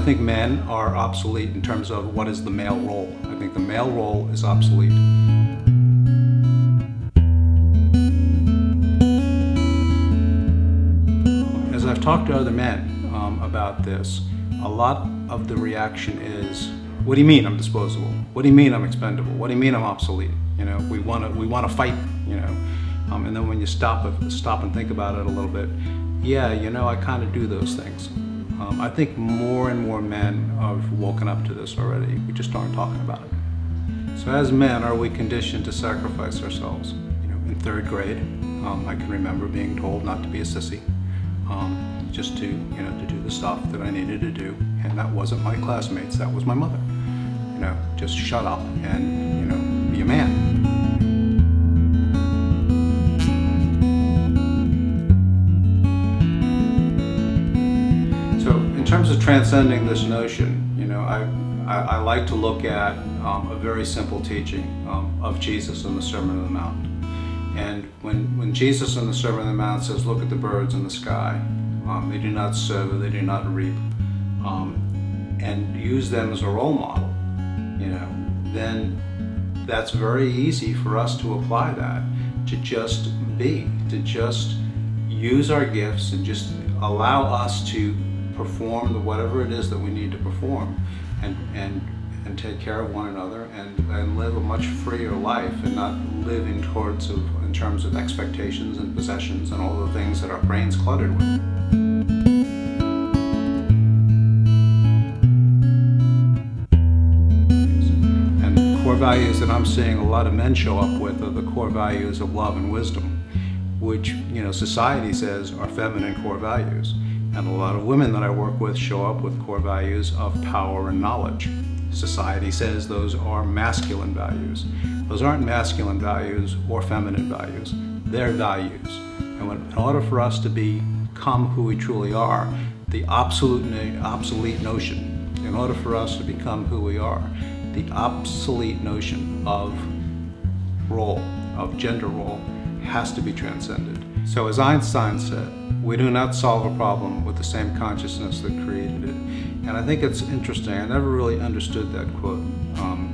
think men are obsolete in terms of what is the male role. I think the male role is obsolete. As I've talked to other men about this, a lot of the reaction is, what do you mean I'm disposable? What do you mean I'm expendable? What do you mean I'm obsolete? You know, we want to fight, you know. And then when you stop and think about it a little bit, yeah, you know, I kind of do those things. I think more and more men have woken up to this already. We just aren't talking about it. So as men, are we conditioned to sacrifice ourselves? You know, in third grade, I can remember being told not to be a sissy, just to, you know, to do the stuff that I needed to do. And that wasn't my classmates, that was my mother. You know, just shut up and, you know, be a man. In terms of transcending this notion, you know, I like to look at a very simple teaching of Jesus in the Sermon on the Mount. And when Jesus in the Sermon on the Mount says, look at the birds in the sky, they do not sow, they do not reap, and use them as a role model, you know, then that's very easy for us to apply that, to just be, to just use our gifts and just allow us to perform whatever it is that we need to perform, and take care of one another, and live a much freer life, and not live in terms of expectations and possessions and all the things that our brain's cluttered with. And the core values that I'm seeing a lot of men show up with are the core values of love and wisdom, which, you know, society says are feminine core values. And a lot of women that I work with show up with core values of power and knowledge. Society says those are masculine values. Those aren't masculine values or feminine values. They're values. And in order for us to become who we truly are, the obsolete notion, in order for us to become who we are, the obsolete notion of role, of gender role, has to be transcended. So as Einstein said, we do not solve a problem with the same consciousness that created it. And I think it's interesting. I never really understood that quote,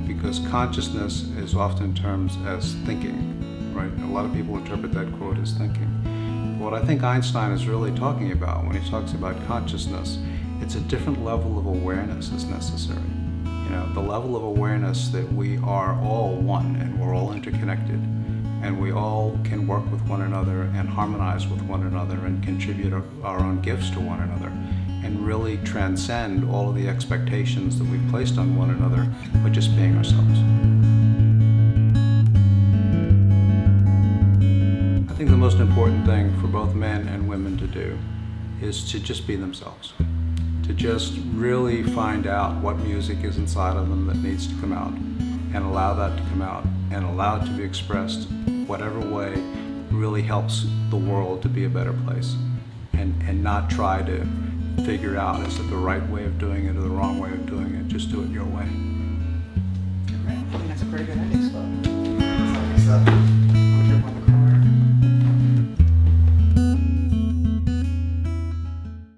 because consciousness is often termed as thinking, right? A lot of people interpret that quote as thinking. But what I think Einstein is really talking about when he talks about consciousness, it's a different level of awareness is necessary. You know, the level of awareness that we are all one and we're all interconnected, and we all can work with one another and harmonize with one another and contribute our own gifts to one another, and really transcend all of the expectations that we've placed on one another by just being ourselves. I think the most important thing for both men and women to do is to just be themselves, to just really find out what music is inside of them that needs to come out, and allow that to come out, and allow it to be expressed whatever way really helps the world to be a better place, and not try to figure out, is it the right way of doing it or the wrong way of doing it? Just do it your way.